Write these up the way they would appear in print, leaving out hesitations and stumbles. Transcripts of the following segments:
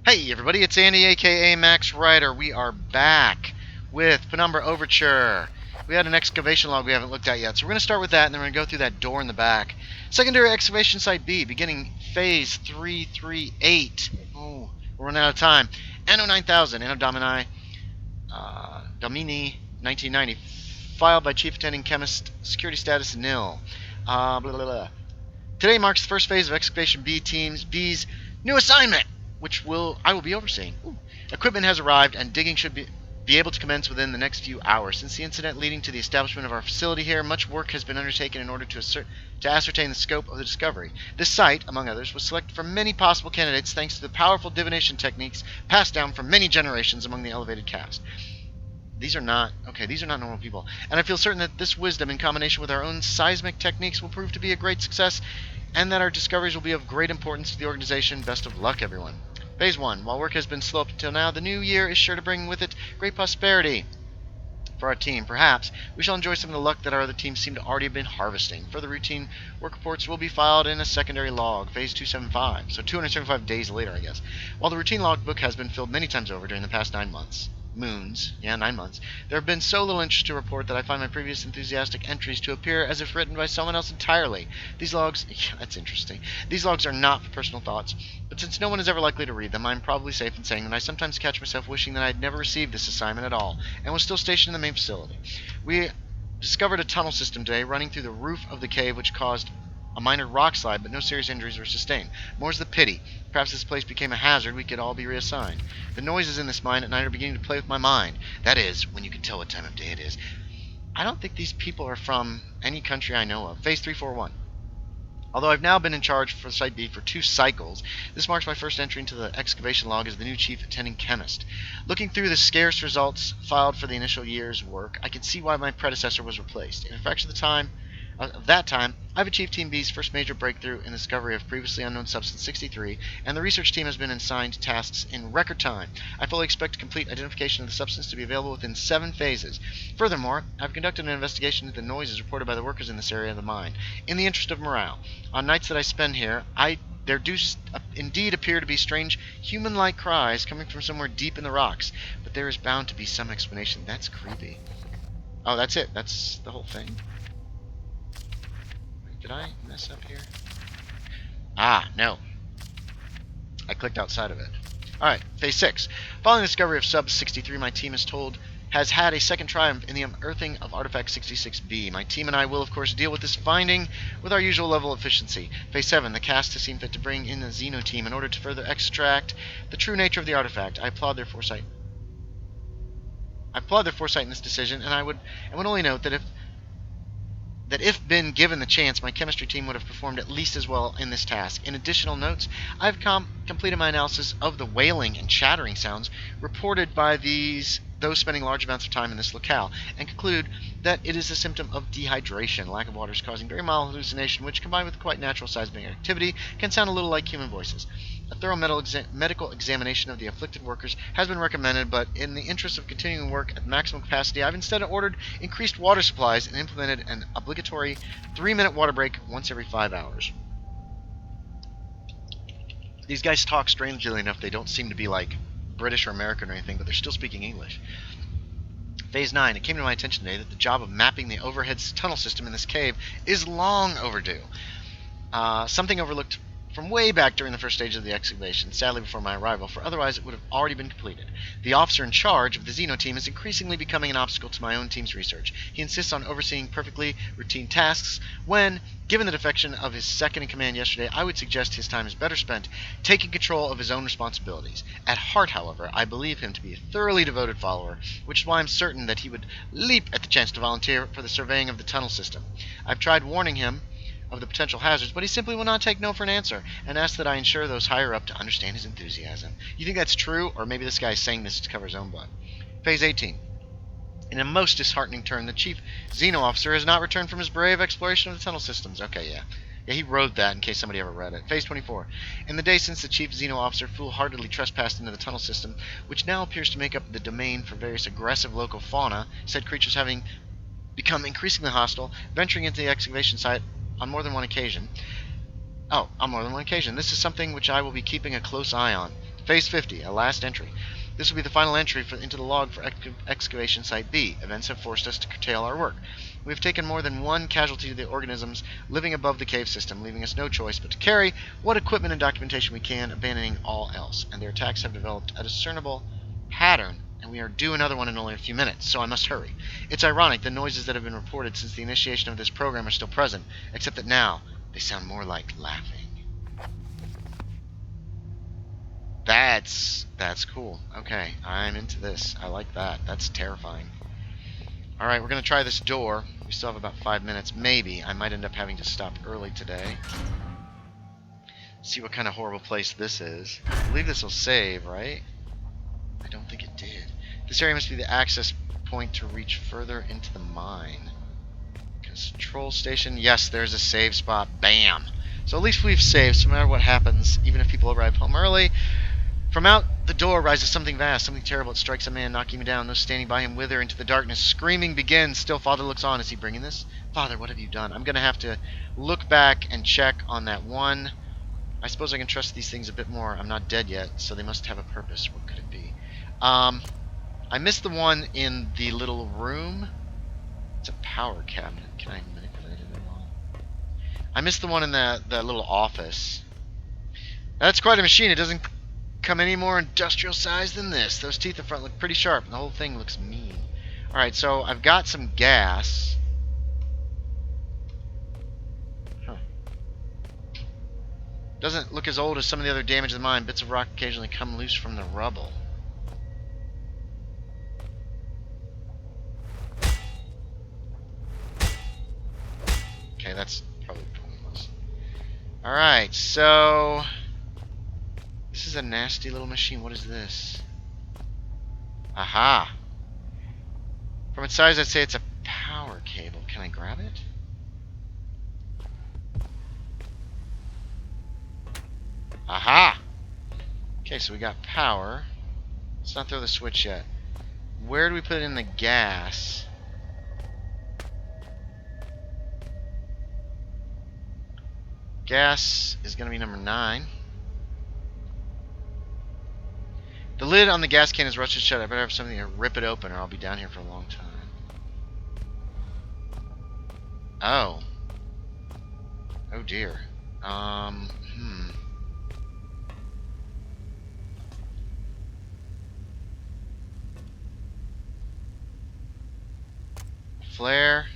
Hey everybody, it's Andy aka Max Ryder. We are back with Penumbra Overture. We had an excavation log we haven't looked at yet, so we're going to start with that and then we're going to go through that door in the back. Secondary excavation site B, beginning phase 338. Oh, we're running out of time. Anno 9000, Anno Domini, Domini 1990. Filed by Chief Attending Chemist, security status nil. Blah, blah, blah. Today marks the first phase of excavation B's new assignment, which I will be overseeing. Ooh. Equipment has arrived, and digging should be able to commence within the next few hours. Since the incident leading to the establishment of our facility here, much work has been undertaken in order to ascertain the scope of the discovery. This site, among others, was selected from many possible candidates thanks to the powerful divination techniques passed down from many generations among the elevated caste. These are not normal people. And I feel certain that this wisdom, in combination with our own seismic techniques, will prove to be a great success, and that our discoveries will be of great importance to the organization. Best of luck, everyone. Phase 1. While work has been slow up until now, the new year is sure to bring with it great prosperity for our team. Perhaps we shall enjoy some of the luck that our other teams seem to already have been harvesting. Further routine work reports will be filed in a secondary log, phase 275, so 275 days later, I guess. While the routine logbook has been filled many times over during the past 9 months, 9 months, there have been so little interest to report that I find my previous enthusiastic entries to appear as if written by someone else entirely. These logs, that's interesting. These logs are not for personal thoughts, but since no one is ever likely to read them, I'm probably safe in saying that I sometimes catch myself wishing that I had never received this assignment at all, and was still stationed in the main facility. We discovered a tunnel system today running through the roof of the cave, which caused a minor rock slide, but no serious injuries were sustained. More's the pity. Perhaps this place became a hazard, we could all be reassigned. The noises in this mine at night are beginning to play with my mind. That is, when you can tell what time of day it is. I don't think these people are from any country I know of. Phase 341. Although I've now been in charge for Site B for 2 cycles, this marks my first entry into the excavation log as the new chief attending chemist. Looking through the scarce results filed for the initial year's work, I can see why my predecessor was replaced. In a fraction of that time, I've achieved Team B's first major breakthrough in the discovery of previously unknown substance 63, and the research team has been assigned tasks in record time. I fully expect complete identification of the substance to be available within 7 phases. Furthermore, I've conducted an investigation into the noises reported by the workers in this area of the mine, in the interest of morale. On nights that I spend here, there do indeed appear to be strange human-like cries coming from somewhere deep in the rocks, but there is bound to be some explanation. That's creepy. Oh, that's it. That's the whole thing. Did I mess up here? Ah, no. I clicked outside of it. Alright, phase 6. Following the discovery of sub 63, my team is told has had a second triumph in the unearthing of artifact 66B. My team and I will, of course, deal with this finding with our usual level of efficiency. Phase 7. The cast has seen fit to bring in the Xeno team in order to further extract the true nature of the artifact. I applaud their foresight. In this decision, and I would only note that if been given the chance, my chemistry team would have performed at least as well in this task. In additional notes, I've completed my analysis of the wailing and chattering sounds reported by those spending large amounts of time in this locale, and conclude that it is a symptom of dehydration. Lack of water is causing very mild hallucination, which, combined with quite natural seismic activity, can sound a little like human voices. A thorough medical examination of the afflicted workers has been recommended, but in the interest of continuing work at maximum capacity, I've instead ordered increased water supplies and implemented an obligatory 3-minute water break once every 5 hours. These guys talk strangely enough. They don't seem to be like British or American or anything, but they're still speaking English. Phase 9. It came to my attention today that the job of mapping the overhead tunnel system in this cave is long overdue. Something overlooked from way back during the first stage of the excavation, sadly before my arrival, for otherwise it would have already been completed. The officer in charge of the Xeno team is increasingly becoming an obstacle to my own team's research. He insists on overseeing perfectly routine tasks when, given the defection of his second-in-command yesterday, I would suggest his time is better spent taking control of his own responsibilities. At heart, however, I believe him to be a thoroughly devoted follower, which is why I'm certain that he would leap at the chance to volunteer for the surveying of the tunnel system. I've tried warning him of the potential hazards, but he simply will not take no for an answer, and asks that I ensure those higher up to understand his enthusiasm. You think that's true, or maybe this guy is saying this to cover his own butt? Phase 18. In a most disheartening turn, the chief Xeno officer has not returned from his brave exploration of the tunnel systems. Okay, yeah. Yeah, he wrote that in case somebody ever read it. Phase 24. In the days since the chief Xeno officer foolhardily trespassed into the tunnel system, which now appears to make up the domain for various aggressive local fauna, said creatures having become increasingly hostile, venturing into the excavation site on more than one occasion. This is something which I will be keeping a close eye on. Phase 50, a last entry. This will be the final entry into the log for excavation site B. Events have forced us to curtail our work. We have taken more than one casualty to the organisms living above the cave system, leaving us no choice but to carry what equipment and documentation we can, abandoning all else. And their attacks have developed a discernible pattern, and we are due another one in only a few minutes, so I must hurry. It's ironic, the noises that have been reported since the initiation of this program are still present, except that now they sound more like laughing. That's cool. Okay, I'm into this. I like that. That's terrifying. Alright, we're going to try this door. We still have about 5 minutes. Maybe. I might end up having to stop early today. See what kind of horrible place this is. I believe this will save, right? I don't think it did. This area must be the access point to reach further into the mine. Control station. Yes, there's a save spot. Bam! So at least we've saved, so no matter what happens, even if people arrive home early. From out the door rises something vast, something terrible. It strikes a man, knocking him down. Those standing by him wither into the darkness. Screaming begins. Still, Father looks on. Is he bringing this? Father, what have you done? I'm going to have to look back and check on that one. I suppose I can trust these things a bit more. I'm not dead yet, so they must have a purpose. What could it be? I missed the one in the little room. It's a power cabinet. Can I manipulate it at all? I missed the one in the little office. That's quite a machine. It doesn't come any more industrial size than this. Those teeth in front look pretty sharp, and the whole thing looks mean. Alright, so I've got some gas. Huh. Doesn't look as old as some of the other damage in the mine. Bits of rock occasionally come loose from the rubble. Okay, that's probably pointless. Alright, so this is a nasty little machine. What is this? Aha! From its size, I'd say it's a power cable. Can I grab it? Aha! Okay, so we got power. Let's not throw the switch yet. Where do we put it in the gas? Gas is going to be number 9. The lid on the gas can is rusted shut. I better have something to rip it open or I'll be down here for a long time. Oh. Oh dear. Flare.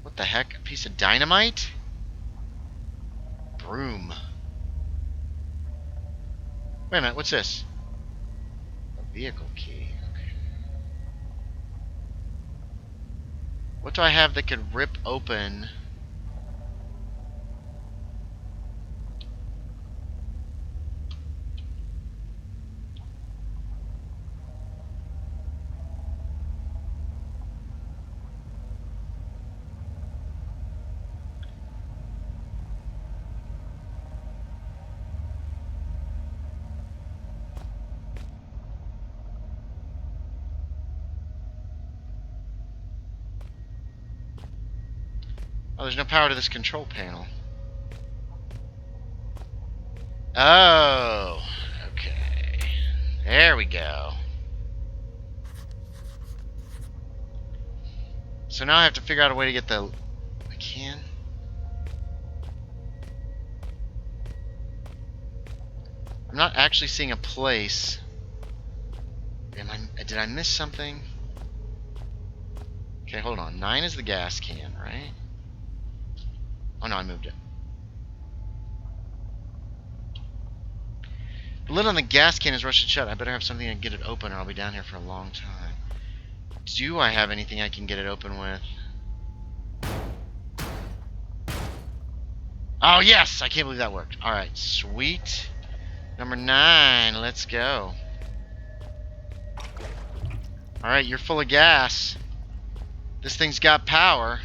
What the heck? A piece of dynamite? Broom. Wait a minute, what's this? A vehicle key. Okay. What do I have that could rip open? Oh, there's no power to this control panel. Oh, okay. There we go. So now I have to figure out a way to get the... I can? I'm not actually seeing a place. Did I miss something? Okay, hold on. 9 is the gas can, right? Oh no, I moved it. The lid on the gas can is rusted shut. I better have something to get it open or I'll be down here for a long time. Do I have anything I can get it open with? Oh yes! I can't believe that worked. Alright, sweet. Number 9, let's go. Alright, you're full of gas. This thing's got power.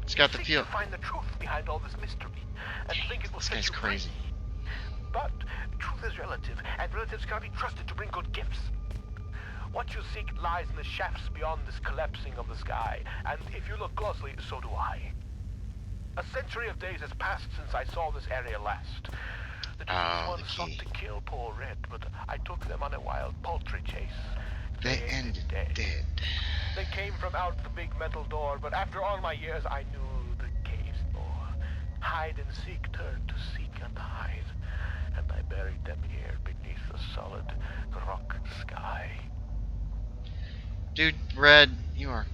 It's got the feel. Find the truth behind all this mystery, and think it will This set guy's you crazy. free. But truth is relative, and relatives cannot be trusted to bring good gifts. What you seek lies in the shafts beyond this collapsing of the sky, and if you look closely, so do I. A century of days has passed since I saw this area last. The diseased Oh, ones the sought key. to kill poor Red, but I took them on a wild poultry chase. They ended dead. They came from out the big metal door, but after all my years, I knew the cave's door. Hide and seek turned to seek and hide, and I buried them here beneath the solid rock sky. Dude, Red, you are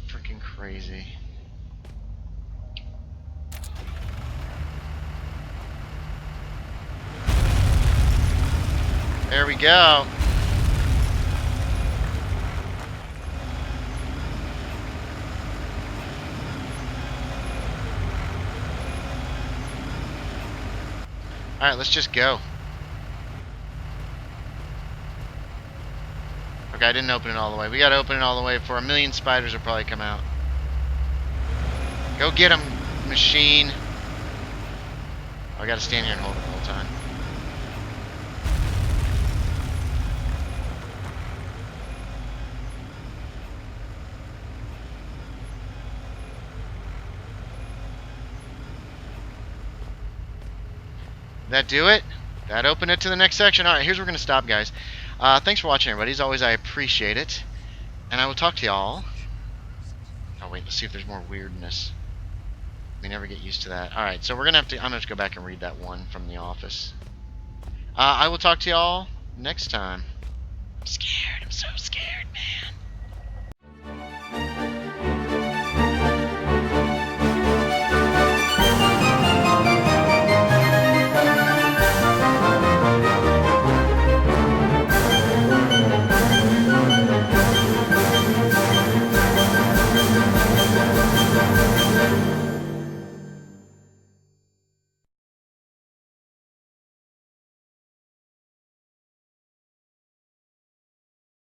freaking crazy. There we go. Alright, let's just go. Okay, I didn't open it all the way. We gotta open it all the way before a million spiders will probably come out. Go get them, machine. Oh, I gotta stand here and hold it the whole time. That do it? That opened it to the next section. Alright, here's where we're going to stop, guys. Thanks for watching, everybody. As always, I appreciate it. And I will talk to y'all. Oh, wait, let's see if there's more weirdness. We never get used to that. Alright, so we're going to have to... I'm going to have to go back and read that one from The Office. I will talk to y'all next time. I'm scared. I'm so scared, man.